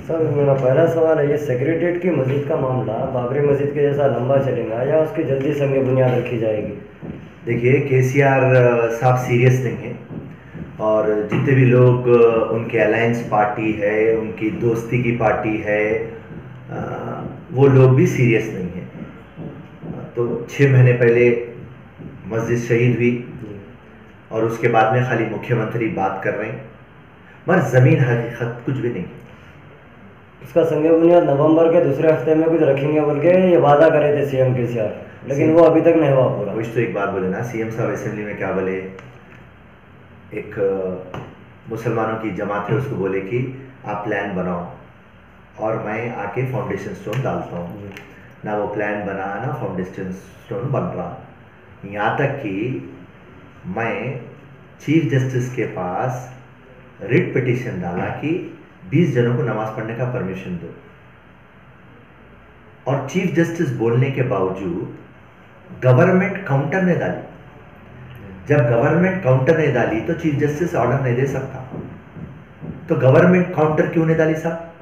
Sir मेरा पहला सवाल है, ये सेक्रेटेरिएट की मस्जिद का मामला बाबरी मस्जिद के जैसा लंबा चलेगा या उसकी जल्दी संग बुनियाद रखी जाएगी? देखिए, केसीआर साहब सीरियस नहीं है और जितने भी लोग उनके अलायंस पार्टी है, उनकी दोस्ती की पार्टी है, वो लोग भी सीरियस नहीं है। तो 6 महीने पहले मस्जिद शहीद हुई और उसके बाद में खाली मुख्यमंत्री बात कर रहे हैं, मगर ज़मीन हकीकत कुछ भी नहीं। उसका संग बुनियाद नवंबर के दूसरे हफ्ते में कुछ रखेंगे बोल के ये वादा करे थे सीएम केसीआर, लेकिन वो अभी तक नहीं हुआ पूरा। कुछ तो एक बात बोले ना, सीएम साहब असेंबली में क्या बोले, एक मुसलमानों की जमात है उसको बोले कि आप प्लान बनाओ और मैं आके फाउंडेशन स्टोन डालता हूँ। ना वो प्लान बना ना फाउंडेशन स्टोन बन रहा। यहाँ तक कि मैं चीफ जस्टिस के पास रिट पिटीशन डाला कि 20 जनों को नमाज पढ़ने का परमिशन दो, और चीफ जस्टिस बोलने के बावजूद गवर्नमेंट काउंटर ने डाली। जब गवर्नमेंट काउंटर ने डाली तो चीफ जस्टिस ऑर्डर नहीं दे सकता। तो गवर्नमेंट काउंटर क्यों नहीं डाली साहब?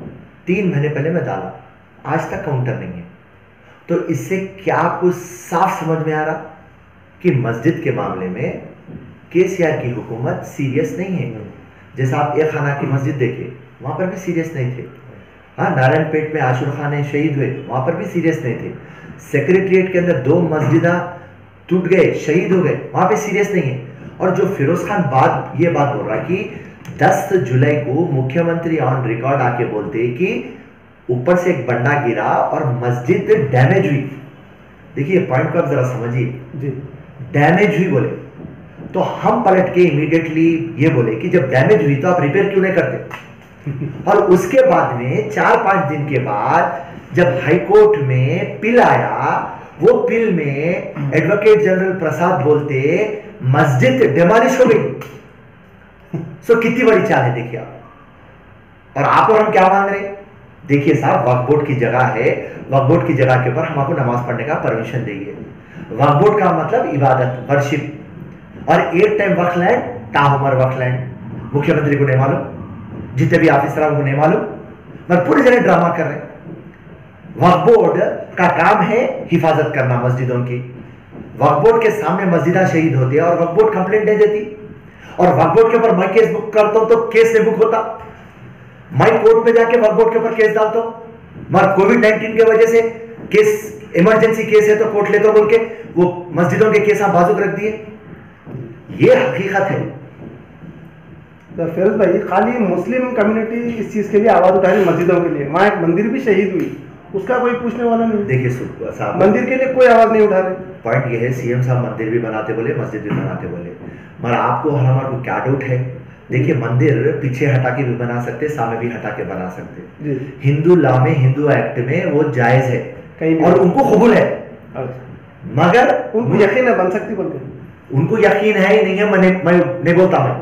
3 महीने पहले मैं डाला, आज तक काउंटर नहीं है। तो इससे क्या आपको साफ समझ में आ रहा कि मस्जिद के मामले में केसीआर की हुकूमत सीरियस नहीं है। जैसा आप एक खाना की मस्जिद देखिए, वहां पर भी सीरियस नहीं थे। हाँ, नारायणपेट में आशुर खान शहीद हुए, वहां पर भी सीरियस नहीं थे। सेक्रेटेरिएट के अंदर 2 मस्जिदा टूट गए, शहीद हो गए, वहां पे सीरियस नहीं है। और जो फिरोज खान ये बात बोल रहा कि 10 जुलाई को मुख्यमंत्री ऑन रिकॉर्ड आके बोलते कि ऊपर से एक बंडा गिरा और मस्जिद डैमेज हुई। देखिए पॉइंट को आप जरा समझिए, डैमेज हुई बोले तो हम पलट के इमीडिएटली ये बोले कि जब डैमेज हुई तो आप रिपेयर क्यों नहीं करते। और उसके बाद में 4-5 दिन के बाद जब हाईकोर्ट में पिल आया, वो पिल में एडवोकेट जनरल प्रसाद बोलते मस्जिद डिमोलिश हो गई। सो कितनी बड़ी चाल है देखिए आप। और आप और हम क्या मांग रहे हैं? देखिए साहब, वक्फ बोर्ड की जगह है, वक्फ बोर्ड की जगह के ऊपर हम आपको नमाज पढ़ने का परमिशन देंगे। वक्फ बोर्ड का मतलब इबादत, वर्शिप, और एक टाइम वक्फ लैंड, ताउमर वक्फ लैंड मुख्यमंत्री को नहीं मालूम, जितने भी ऑफिसरों को नहीं मालूम, मगर पूरी जगह ड्रामा कर रहे हैं। वक्फ बोर्ड का काम है हिफाजत करना मस्जिदों की। वक्फ बोर्ड के सामने मस्जिदा शहीद होती है और वक्फ बोर्ड कंप्लेंट नहीं देती। और वक्फ बोर्ड के ऊपर मैं केस बुक करता हूं तो केस नहीं बुक होता। मैं कोर्ट में जाके वक्फ बोर्ड के ऊपर केस डालता हूं, मगर कोविड-19 की वजह से केस इमरजेंसी केस है तो कोर्ट लेता बोल के वो मस्जिदों के केस आप बाजू रख दिए। ये हकीकत है। तो फिरोज भाई, खाली मुस्लिम कम्युनिटी इस चीज के लिए आवाज उठा रही मस्जिदों के लिए, वहां एक मंदिर भी शहीद हुई, उसका कोई पूछने वाला नहीं। देखिए साहब, मंदिर के लिए कोई आवाज नहीं उठा रहे। पॉइंट ये है, सीएम साहब मंदिर भी बनाते बोले, मस्जिद भी बनाते बोले, मगर आपको हमारे को क्या डाउट है? देखिए, मंदिर पीछे हटा के भी बना सकते, सामने भी हटा के बना सकते। हिंदू लॉ में, हिंदू एक्ट में वो जायज है और उनको कबूल है, मगर उनको यकीन है बन सकती बोलते, उनको यकीन है ही नहीं है। मैं नहीं बोलता मैं,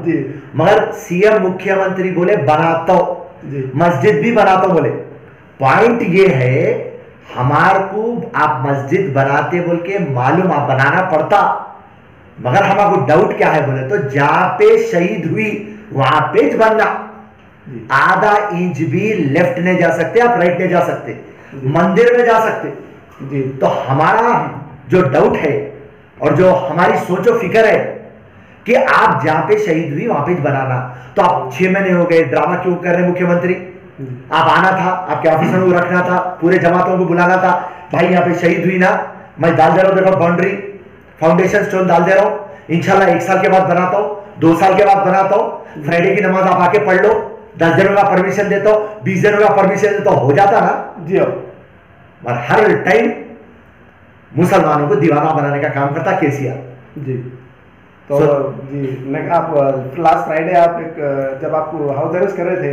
मगर सीएम मुख्यमंत्री बोले बनाता हूं, मस्जिद भी बनाता हूं बोले। पॉइंट ये है, हमार को आप मस्जिद बनाते बोल के मालूम, आप बनाना पड़ता, मगर हमारे डाउट क्या है बोले तो जहां पे शहीद हुई वहां पे बनना, आधा इंच भी लेफ्ट नहीं जा सकते, आप राइट नहीं जा सकते, मंदिर में जा सकते। तो हमारा जो डाउट है और जो हमारी सोचो फिक्र है कि आप जहां पे शहीद हुई वहां पे बनाना। तो आप 6 महीने हो गए, ड्रामा क्यों कर रहे हैं मुख्यमंत्री? आप आना था, आपके ऑफिसरों को रखना था, पूरे जमातों को बुलाना था, भाई यहाँ पे शहीद हुई ना, मैं डाल दे रहा हूँ, देखो बाउंड्री फाउंडेशन स्टोन डाल दे रहा हूँ, इंशाल्लाह 1 साल के बाद बनाता हूँ, 2 साल के बाद बनाता हूँ, फ्राइडे की नमाज आप आके पढ़ लो, 10 जनों का परमिशन देता हूँ, 20 जनों का परमिशन देता हूँ, हो जाता ना जी। और हर टाइम मुसलमानों को दीवाना बनाने का काम करता केसीआर जी। तो जी आप लास्ट फ्राइडे आप एक जब आप हाउस अरेस्ट कर रहे थे,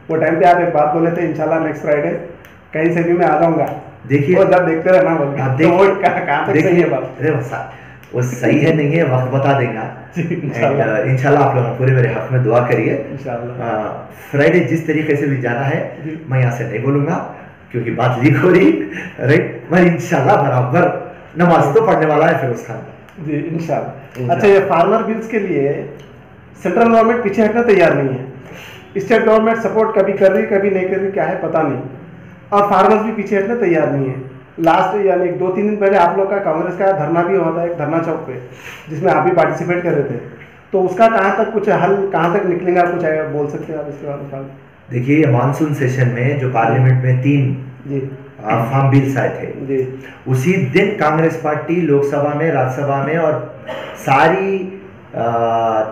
वो टाइम पे आप एक बात बोले थे, इंशाल्लाह नेक्स्ट फ्राइडे कहीं से भी मैं आ जाऊंगा। देखिए, वो जब देखते रहना बोल के, तो वो कहाँ तक सही है बात? अरे वो सही है नहीं है वक्त बता देगा इंशाल्लाह। आप लोग पूरे मेरे हक में दुआ करिए। फ्राइडे जिस तरीके से भी जाना है मैं यहाँ से नहीं बोलूंगा क्योंकि बात लीक हो रही, राइट। मैं इंशाल्लाह बराबर नमाज तो पढ़ने वाला है फिरोज खान जी, इंशाल्लाह। अच्छा, ये फार्मर बिल्स के लिए सेंट्रल गवर्नमेंट पीछे हटना तैयार नहीं है। स्टेट गवर्नमेंट सपोर्ट कभी कर रही कभी नहीं कर रही, क्या है पता नहीं। और फार्मर्स भी पीछे हटने तैयार नहीं है। लास्ट यानी 2-3 दिन पहले आप लोग का कांग्रेस का धरना भी हुआ था एक धरना चौक पे, जिसमें आप भी पार्टिसिपेट कर रहे थे, तो उसका कहाँ तक कुछ हल कहाँ तक निकलेगा, कुछ बोल सकते हैं आप इसके बारे में? देखिए, ये मानसून सेशन में जो पार्लियामेंट में 3 जी फार्म बिल्स आए थे, जी उसी दिन कांग्रेस पार्टी लोकसभा में, राज्यसभा में और सारी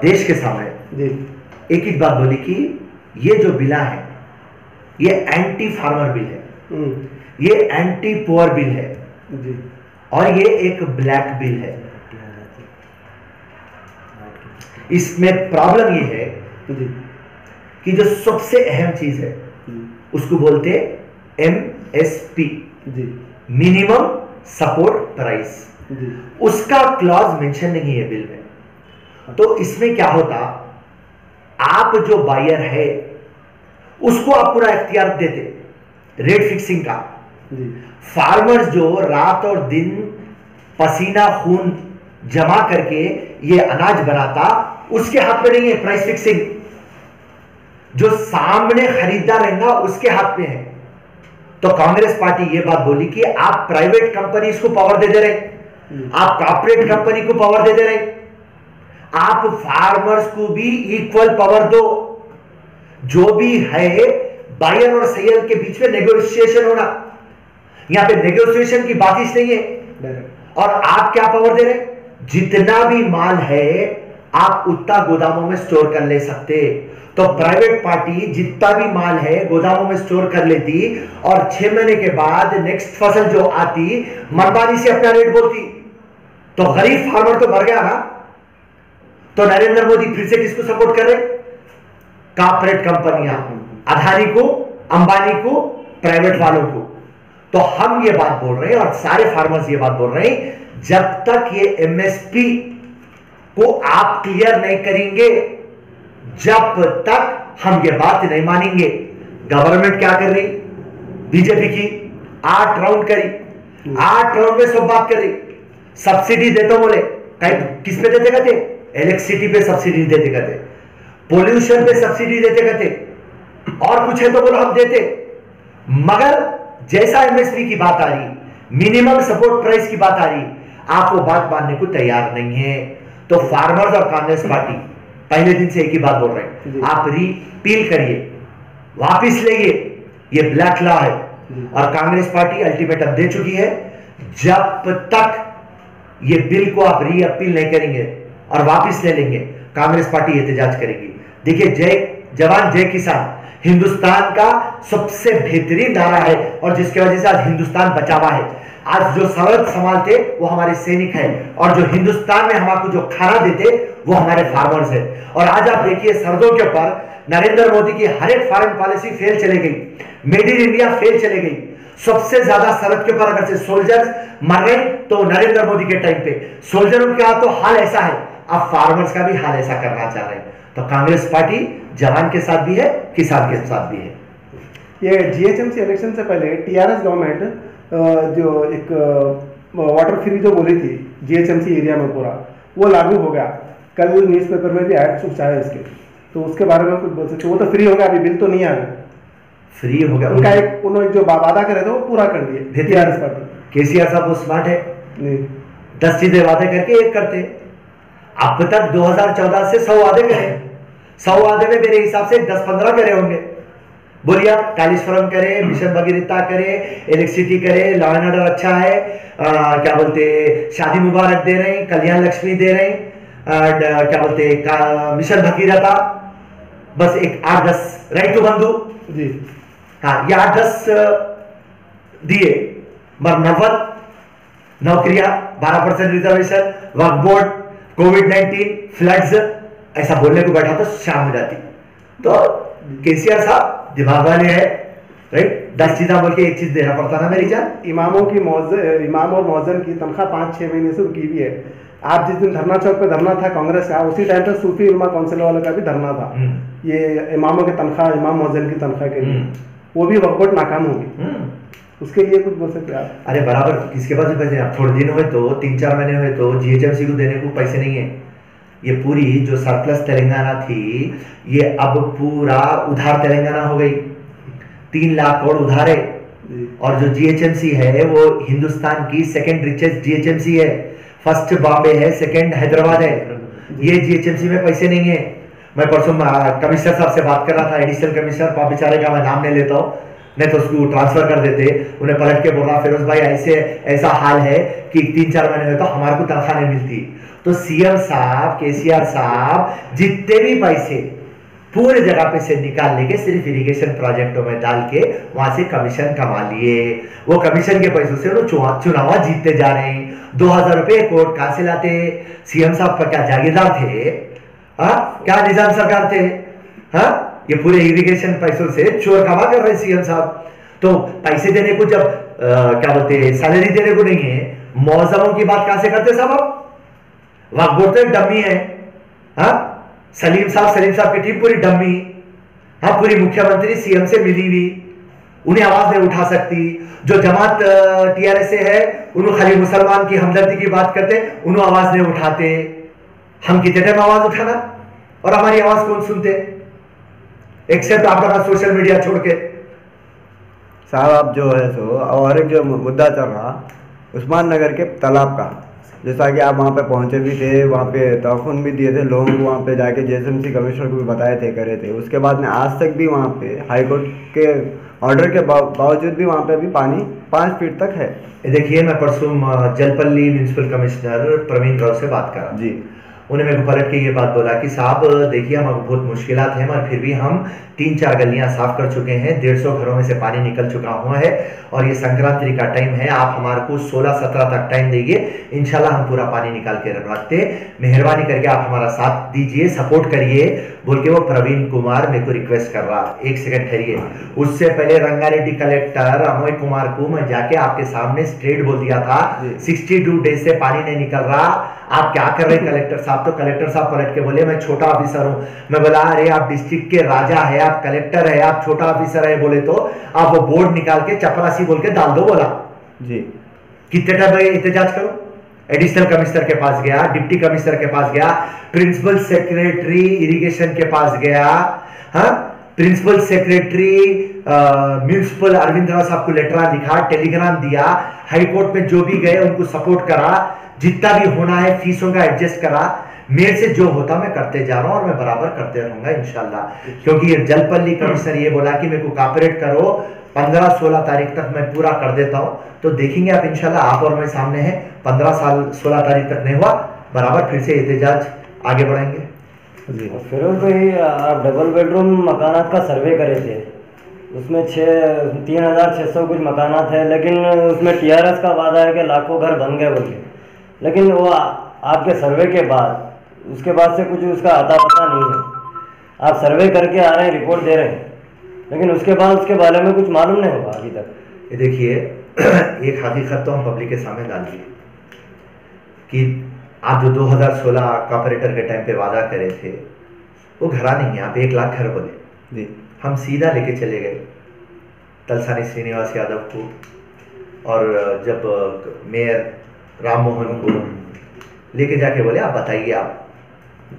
देश के सामने जी एक ही बात बोली कि ये जो बिल है ये एंटी फार्मर बिल है, ये एंटी पुअर बिल है जी, और ये एक ब्लैक बिल है। इसमें प्रॉब्लम ये है जी कि जो सबसे अहम चीज है उसको बोलते MSP, जी मिनिमम सपोर्ट प्राइस, जी उसका क्लॉज मेंशन नहीं है बिल में। तो इसमें क्या होता, आप जो बायर है उसको आप पूरा इख्तियार देते रेट फिक्सिंग का। जी फार्मर्स जो रात और दिन पसीना खून जमा करके ये अनाज बनाता, उसके हाथ में नहीं है प्राइस फिक्सिंग, जो सामने खरीदार रहेगा उसके हाथ में है। तो कांग्रेस पार्टी ये बात बोली कि आप प्राइवेट कंपनीज को पावर दे रहे, आप कॉर्पोरेट कंपनी को पावर दे रहे, आप फार्मर्स को भी इक्वल पावर दो। जो भी है बायर और सेलर के बीच में नेगोशिएशन होना, यहां पे नेगोशिएशन की बात नहीं है। और आप क्या पावर दे रहे, जितना भी माल है आप उतना गोदामों में स्टोर कर ले सकते। तो प्राइवेट पार्टी जितना भी माल है गोदामों में स्टोर कर लेती और 6 महीने के बाद नेक्स्ट फसल जो आती मनमानी से अपना रेट बोलती, तो गरीब फार्मर तो मर गया ना। तो नरेंद्र मोदी फिर से किसको सपोर्ट कर रहे, कॉर्पोरेट कंपनियां, अदानी को, अंबानी को, प्राइवेट वालों को। तो हम ये बात बोल रहे हैं और सारे फार्मर्स ये बात बोल रहे हैं, जब तक ये MSP को आप क्लियर नहीं करेंगे, जब तक हम ये बात नहीं मानेंगे। गवर्नमेंट क्या कर रही, बीजेपी की 8 राउंड करी, 8 राउंड में सब बात करी, सब्सिडी देते बोले, किस पे देते कहते, इलेक्ट्रिसिटी पे सब्सिडी देते कहते, पोल्यूशन पे सब्सिडी देते कहते, और कुछ है तो बोलो हम देते। मगर जैसा MSP की बात आ रही, मिनिमम सपोर्ट प्राइस की बात आ रही, आप वो बात मानने को तैयार नहीं है। तो फार्मर्स और कांग्रेस पार्टी पहले दिन से एक ही बात बोल रहे हैं, आप रिपील करिए, वापिस लेइए, ये ब्लैक लॉ है। और कांग्रेस पार्टी अल्टीमेटम दे चुकी है, जब तक ये बिल को आप री अपील नहीं करेंगे और वापिस ले लेंगे, कांग्रेस पार्टी एहतजाज करेगी। देखिए, जय जवान जय किसान हिंदुस्तान का सबसे बेहतरीन नारा है और जिसकी वजह से आज हिंदुस्तान बचा हुआ है। आज जो सरहद संभालते वो हमारे सैनिक हैं, और जो हिंदुस्तान में हमको जो खाना देते वो हमारे फार्मर्स हैं। और आज आप देखिए, सरहदों के ऊपर नरेंद्र मोदी की हर एक फॉरेन पॉलिसी फेल चले गई, मेड इन इंडिया फेल चले गई। सबसे ज्यादा सरहद के ऊपर अगर से सोल्जर्स मर रहे तो नरेंद्र मोदी के टाइम पे सोल्जरों का तो हाल ऐसा है, अब फार्मर्स का भी हाल ऐसा करना चाह रहे हैं। तो कांग्रेस पार्टी जवान के साथ भी है, किसान के साथ भी है। ये GHMC इलेक्शन से पहले TRS गवर्नमेंट जो एक वाटर फ्री जो बोली थी GHMC एरिया में पूरा, वो लागू हो गया। कल न्यूज़पेपर में भी ऐड कुछ आया इसके, तो उसके बारे में कुछ बोल सकते? वो तो फ्री हो गया, अभी बिल तो नहीं आया, फ्री हो गया उनका एक उन्होंने जो वादा करे थे वो पूरा कर दिए TRS पार्टी। KCR साहब वो स्मार्ट है, नहीं 10 चीजें वादे करके एक करते। अब तक 2014 से 100 वादे करे, 100 वादे में मेरे हिसाब से 10-15 करे होंगे। बोलिए, आप कैलिस्फोरम करे, मिशन भगीरथा करे, इलेक्ट्रिसिटी करे, लॉ एंड ऑर्डर अच्छा है, क्या बोलते शादी मुबारक दे रहे हैं, कल्याण लक्ष्मी दे रहे हैं, क्या बोलते मिशन भगीरथा, बस एक 8-10 राइट टू बंधु जी, हाँ ये 8-10 दिए, मगर 90 नौकरियां, 12% रिजर्वेशन, वक्फ बोर्ड, कोविड-19, फ्लड्स, ऐसा बोलने को बैठा तो शाम हो जाती। तो KCR साहब दिमाग वाले है, राइट, 10 चीजें बोल के एक चीज देना पड़ता ना मेरी जान। इमाम और मौजन की तनख्वाह 5-6 महीने से रुकी हुई है। आप जिस दिन धरना चौक पे धरना था कांग्रेस का, उसी टाइम पे सूफी उलमा काउंसिल वालों का भी धरना था, ये इमामों की तनख्वाह, इमाम मौजन की तनख्वाह के लिए, वो भी वक्फ बोर्ड नाकाम होगी। उसके लिए कुछ बोल सकते आप? अरे बराबर, किसके पास भी पैसे, आप थोड़े दिन हुए तो 3-4 महीने हुए तो GHMC को देने को पैसे नहीं है। ये पूरी जो सरप्लस तेलंगाना थी ये अब पूरा उधार तेलंगाना हो गई। 3 लाख करोड़ उधार है। और जो जीएचएमसी है वो हिंदुस्तान की सेकंड रिचेस्ट जीएचएमसी है। फर्स्ट बॉम्बे है, सेकंड हैदराबाद है। ये जीएचएमसी में पैसे नहीं है। मैं परसों कमिश्नर साहब से बात कर रहा था, एडिशनल कमिश्नर, बेचारे का मैं नाम नहीं लेता हूँ, नहीं तो उसको ट्रांसफर कर देते। उन्हें पलट के बोल रहा, फिरोज भाई ऐसा हाल है कि 3-4 महीने में तो हमारे को तनख्वाह नहीं मिलती। तो सीएम साहब, केसीआर साहब जितने भी पैसे पूरे जगह पे से निकाल लेके सिर्फ इरिगेशन प्रोजेक्टों में डाल के वहां से कमीशन कमा लिए। वो कमीशन के पैसों से वो चुनाव जीतते जा रहे हैं। 2000 रुपए कोर्ट कहां से लाते? सीएम साहब पर क्या जागीरदार थे? क्या निजाम सरकार थे? ये पूरे इरिगेशन पैसों से चोर कमा कर रहे सीएम साहब। तो पैसे देने को जब क्या बोलते हैं, सैलरी देने को नहीं है, मौजमों की बात कहां से करते साहब? आप वक्त बोलते डम्मी है। सलीम साहब की टीम पूरी डम्मी। पूरी मुख्यमंत्री सीएम से मिली हुई, उन्हें आवाज नहीं उठा सकती। जो जमात टीआरएस से है उन्होंने खाली मुसलमान की हमदर्दी की बात करते, उन्होंने आवाज नहीं उठाते। हम कितने टाइम आवाज उठाना और हमारी आवाज कौन सुनते? एक्सेप्ट आपका सोशल मीडिया छोड़ के। साहब आप जो है सो, और एक जो मुद्दा चल रहा उस्मान नगर के तालाब का, जैसा कि आप वहाँ पे पहुँचे भी थे, वहाँ पे तहफ़ुन भी दिए थे, लोगों को वहाँ पे जाके जेएसएमसी कमिश्नर को भी बताए थे, करे थे। उसके बाद में आज तक भी वहाँ पे हाईकोर्ट के ऑर्डर के बावजूद भी वहाँ पे अभी पानी 5 फीट तक है। देखिए, मैं परसों जलपल्ली म्यूनसिपल कमिश्नर प्रवीण राव से बात करा जी। उन्हें मेरे को पलट के ये बात बोला कि साहब देखिए, हम बहुत मुश्किलात हैं मगर फिर भी हम 3-4 गलियां साफ कर चुके हैं, 150 घरों में से पानी निकल चुका हुआ है और ये संक्रांति का टाइम है, आप हमारे को 16-17 तक टाइम दीजिए, इंशाल्लाह हम पूरा पानी निकाल के रखते, मेहरबानी करके आप हमारा साथ दीजिए, सपोर्ट करिए बोल के वो प्रवीण कुमार मेरे को रिक्वेस्ट कर रहा। 1 सेकंड ठहरिए। उससे पहले रंगारेड्डी कलेक्टर अमोय कुमार को मैं जाके आपके सामने स्ट्रेट बोल दिया था 62 डेज से पानी नहीं निकल रहा, आप क्या कर रहे हैं कलेक्टर साहब? तो कलेक्टर साहब पलट के बोले मैं छोटा ऑफिसर हूं। मैं बोला अरे आप डिस्ट्रिक्ट के राजा है, आप कलेक्टर है, आप छोटा ऑफिसर है, बोले तो आप वो बोर्ड निकाल के चपरासी बोल के डाल दो। बोला जी। कितने टाइम एहतजाज करो? एडिशनल कमिश्नर के पास गया, डिप्टी कमिश्नर के पास गया, प्रिंसिपल सेक्रेटरी इरिगेशन के पास गया, principal secretary municipal Arvind Rao साहब को लेटर लिखा, टेलीग्राम दिया, हाईकोर्ट में जो भी गए उनको सपोर्ट करा, जितना भी होना है फीसों का एडजस्ट करा। मेरे से जो होता मैं करते जा रहा हूं और मैं बराबर करते रहूंगा इंशाल्लाह। क्योंकि ये जलपल्ली कमिश्नर ये बोला कि मेरे को कॉपरेट करो, 15-16 तारीख तक मैं पूरा कर देता हूं। तो देखेंगे आप इंशाल्लाह, आप और मैं सामने हैं। 15-16 तारीख तक नहीं हुआ, बराबर फिर से एहतजाज आगे बढ़ाएंगे। फिरोज भाई, आप डबल बेडरूम मकानात का सर्वे करे थे, उसमें 3600 कुछ मकानात है, लेकिन उसमें टीआरएस का वादा है कि लाखों घर बन गए बोल के, लेकिन वो आपके सर्वे के बाद उसके बाद से कुछ उसका आता पता नहीं है। आप सर्वे करके आ रहे हैं, रिपोर्ट दे रहे हैं, लेकिन उसके बाद उसके बारे में कुछ मालूम नहीं होगा अभी तक। ये देखिए, एक हकीकत तो हम पब्लिक के सामने डाल दिए कि आप जो 2016 कॉर्पोरेटर के टाइम पे वादा करे थे वो घरा नहीं है। आप 1 लाख घर बोले जी, हम सीधा लेके चले गए तलसानी श्रीनिवास यादव को, और जब मेयर राम मोहन को लेके जाके बोले आप बताइए आप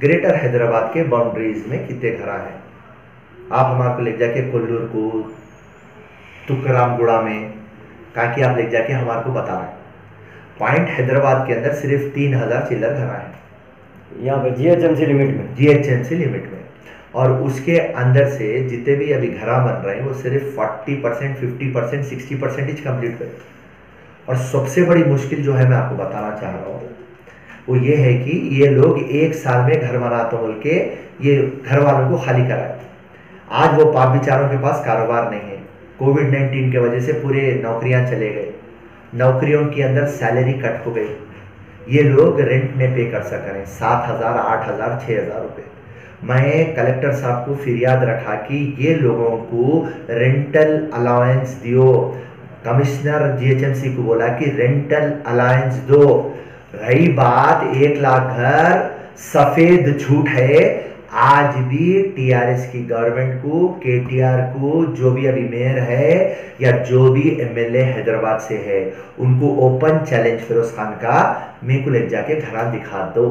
ग्रेटर हैदराबाद के बाउंड्रीज में कितने घर हैं। आप हमारे को ले जाके कोल्लूर को, तुकरामगुड़ा में, कहा कि आप ले जाके हमारे को बता रहे हैं पॉइंट हैदराबाद के अंदर सिर्फ 3000 चिल्लर घर हैं यहाँ पे जीएचएमसी लिमिट में। और उसके अंदर से जितने भी अभी घरा बन रहे हैं वो सिर्फ 40%, 50%, 60% कंप्लीट हुए। और सबसे बड़ी मुश्किल जो है मैं आपको बताना चाह रहा हूँ वो ये है कि ये लोग 1 साल में घर बनाते बोल के ये घर वालों को खाली कराए। आज वो पाप बेचारों के पास कारोबार नहीं है, कोविड-19 की वजह से पूरे नौकरियां चले गए, नौकरियों के अंदर सैलरी कट हो गई, ये लोग रेंट में पे कर सक रहे हैं 7,000, 8,000, 6,000 रुपये। मैं कलेक्टर साहब को फिरियाद रखा कि ये लोगों को रेंटल अलाउंस दियो। कमिश्नर जीएचएमसी को बोला कि रेंटल अलाउंस दो। रही बात 1 लाख घर, सफेद झूठ है। आज भी टीआरएस की गवर्नमेंट को, केटीआर को, जो भी अभी मेयर है या जो भी एमएलए हैदराबाद से है, उनको ओपन चैलेंज फिरोज खान का, मेरे को ले जाके घरा दिखा दो।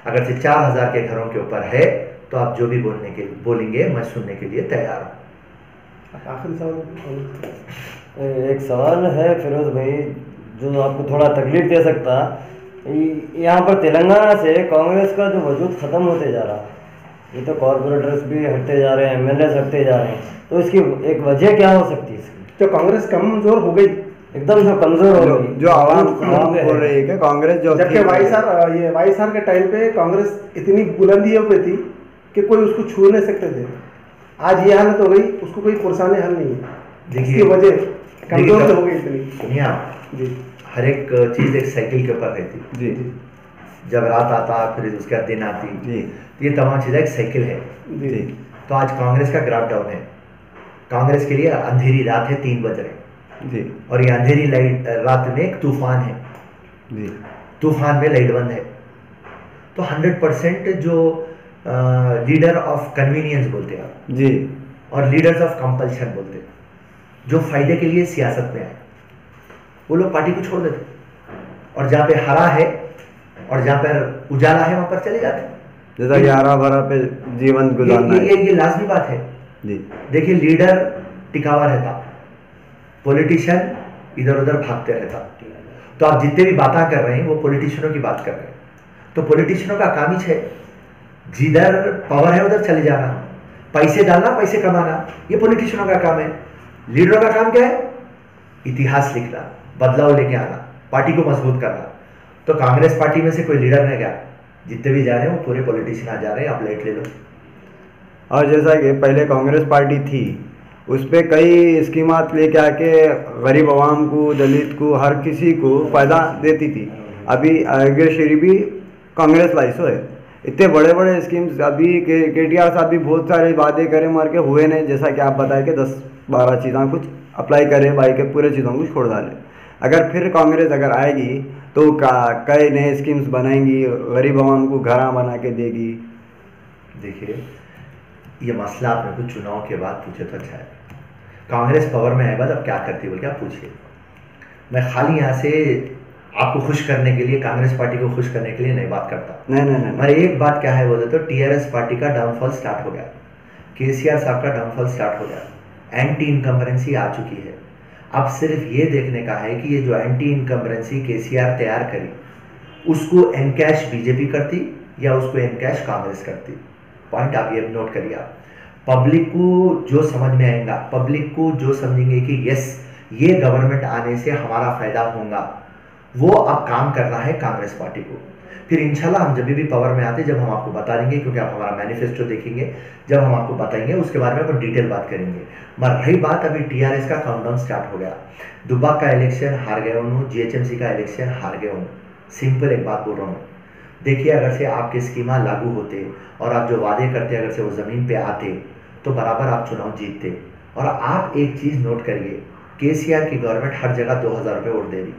अगर से 4000 के घरों के ऊपर है तो आप जो भी बोलेंगे मैं सुनने के लिए तैयार हूँ। आखिरी सवाल। एक सवाल है फिरोज भाई, जो आपको थोड़ा तकलीफ दे सकता। यहाँ पर तेलंगाना से कांग्रेस का जो वजूद ख़त्म होते जा रहा है, ये तो कॉर्पोरेटर्स भी हटते जा रहे हैं, एमएलए हटते जा रहे हैं, तो इसकी एक वजह क्या हो सकती है इसकी? जो कांग्रेस कमजोर हो गई, एकदम जो कमजोर हो गई, जो आवाम बोल रही है कि कांग्रेस जो जबकि वाईएसआर के टाइम पे कांग्रेस इतनी बुलंदियों पे थी कि कोई उसको छू नहीं सकते थे। आज ये हालत हो गई, उसको कोई पुरसाने हल नहीं है। इसकी वजह कमजोर हो गई इतनी। सुनिए जी, हर एक चीज़ एक साइकिल के ऊपर रहती जी। जब रात आता फिर उसके बाद दिन आती जी, तो ये तमाम चीज़ें एक साइकिल है जी। तो आज कांग्रेस का ग्राफ डाउन है। कांग्रेस के लिए अंधेरी रात है, 3 बज रहे जी, और ये अंधेरी लाइट रात में एक तूफान है जी, तूफान में लाइट बंद है। तो 100% जो लीडर ऑफ कन्वीनियंस बोलते हैं आप जी, और लीडर्स ऑफ कंपल्शन बोलते हैं, जो फायदे के लिए सियासत में आए, वो लोग पार्टी को छोड़ देते और जहाँ पे हरा है और जहाँ पर उजाला है वहां पर चले जाते। जैसा कि हरा भरा पे जीवन गुजारना है। ये लाजमी बात है जी, देखिए, लीडर टिकावा रहता, पॉलिटिशियन इधर उधर भागते रहता। तो आप जितने भी बातें कर रहे हैं वो पॉलिटिशियनों की बात कर रहे हैं। तो पॉलिटिशियनों का काम ही है जिधर पावर है उधर चले जाना, पैसे डालना, पैसे कमाना, ये पॉलिटिशियनों का काम है। लीडरों का काम क्या है? इतिहास लिखना, बदलाव लेके आना, पार्टी को मजबूत करना। तो कांग्रेस पार्टी में से कोई लीडर नहीं गया, जितने भी जा रहे हैं वो पूरे पॉलिटिशियन आ जा रहे हैं। आप लाइट ले लो। और जैसा कि पहले कांग्रेस पार्टी थी, उस पर कई स्कीमात लेके आके गरीब आवाम को, दलित को, हर किसी को फ़ायदा देती थी। अभी आगे भी कांग्रेस लाई सो है, इतने बड़े बड़े स्कीम्स अभी केटीआर साहब भी बहुत सारे वादे करे मार के हुए नहीं। जैसा कि आप बताए कि 10-12 चीज़ें कुछ अप्लाई करे, भाई के पूरे चीज़ों को छोड़ डाले। अगर फिर कांग्रेस अगर आएगी तो कई नए स्कीम्स बनाएंगी, गरीब आवाम को घर बना के देगी। देखिए, ये मसला आपने कुछ चुनाव के बाद पूछे तो अच्छा है। कांग्रेस पावर में आए बाद अब क्या करती है बोल के आप पूछिए। मैं खाली यहाँ से आपको खुश करने के लिए, कांग्रेस पार्टी को खुश करने के लिए नहीं बात करता। नहीं। पर एक बात क्या है बोले तो टीआरएस पार्टी का डाउनफॉल स्टार्ट हो गया, केसीआर साहब का डाउनफॉल स्टार्ट हो गया, एंटी इनकम्बरेंसी आ चुकी है। अब सिर्फ ये देखने का है कि ये जो एंटी इनकम्बरेंसी केसीआर तैयार करी, उसको एनकैश बीजेपी करती या उसको एनकैश कांग्रेस करती। पॉइंट आप ये नोट करिए। आप पब्लिक को जो समझ में आएगा, पब्लिक को जो समझेंगे कि यस ये गवर्नमेंट आने से हमारा फायदा होगा, वो अब काम करना है कांग्रेस पार्टी को। फिर इंशाल्लाह हम जब भी पावर में आते, जब हम आपको बता देंगे, क्योंकि आप हमारा मैनिफेस्टो देखेंगे, जब हम आपको बताएंगे उसके बारे में अपन डिटेल बात करेंगे। मगर रही बात, अभी टीआरएस का काउंटडाउन स्टार्ट हो गया। दुब्बा का इलेक्शन हार गए उन्होंने, जीएचएमसी का इलेक्शन हार गए उन्होंने। सिंपल एक बात बोल रहा हूँ। देखिए, अगर से आपके स्कीमा लागू होते और आप जो वादे करते अगर से वो ज़मीन पे आते तो बराबर आप चुनाव जीतते। और आप एक चीज़ नोट करिए, केसीआर की गवर्नमेंट हर जगह 2000 रुपये वोट दे रही।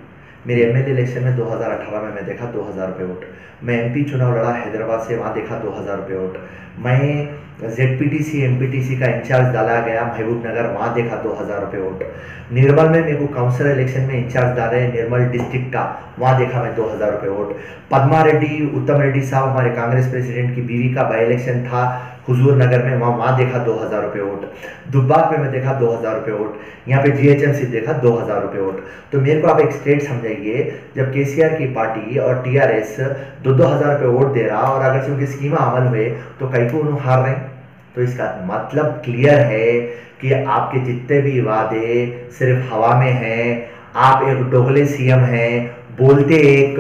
मेरे एमएलए इलेक्शन में 2018 में मैं देखा 2000 रुपये वोट। मैं एमपी चुनाव लड़ा हैदराबाद से, वहाँ देखा 2000 रुपये वोट। मैं जेडपीटीसी एमपीटीसी का इंचार्ज डाला गया महबूब नगर, वहाँ देखा 2000 रुपये वोट। निर्मल में मेरे को काउंसिलर इलेक्शन में इंचार्ज डाले निर्मल डिस्ट्रिक्ट का, वहाँ देखा मैं 2000 रुपये वोट। पद्मा रेड्डी, उत्तम रेड्डी साहब हमारे कांग्रेस प्रेसिडेंट की बीवी का बाई इलेक्शन था हुजूर नगर में, वहाँ देखा 2000 रुपये वोट। दुब्बाक में मैं देखा 2000 रुपये वोट। यहाँ पे जीएचएमसी देखा 2000 रुपये वोट। तो मेरे को आप एक स्टेट समझाइए, जब केसीआर की पार्टी और टीआरएस 2-2 हज़ार रुपये वोट दे रहा और अगर से उनकी स्कीमा अमल हुए तो कई को उन्होंने हार रहे हैं। तो इसका मतलब क्लियर है कि आपके जितने भी वादे सिर्फ हवा में हैं। आप एक डोगले सीएम हैं, बोलते एक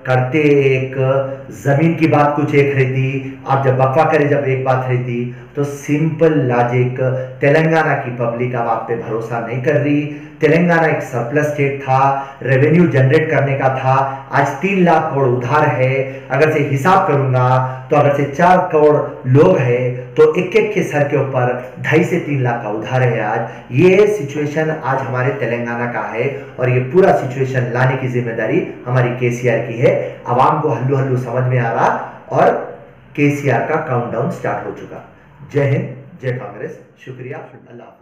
करते एक, जमीन की बात कुछ एक रहती, आप जब बकवा करे जब एक बात रहती। तो सिंपल लॉजिक, तेलंगाना की पब्लिक अब आप पे भरोसा नहीं कर रही। तेलंगाना एक सरप्लस स्टेट था, रेवेन्यू जनरेट करने का था, आज 3 लाख करोड़ उधार है। अगर से हिसाब करूंगा तो अगर से 4 करोड़ लोग हैं तो एक के सर के ऊपर 2.5 से 3 लाख का उधार है। आज ये सिचुएशन आज हमारे तेलंगाना का है और ये पूरा सिचुएशन लाने की जिम्मेदारी हमारी केसीआर की है। आवाम को हल्लू हल्लू समझ में आ रहा और केसीआर का काउंटडाउन स्टार्ट हो चुका। जय हिंद, जय कांग्रेस, शुक्रिया, अल्लाह।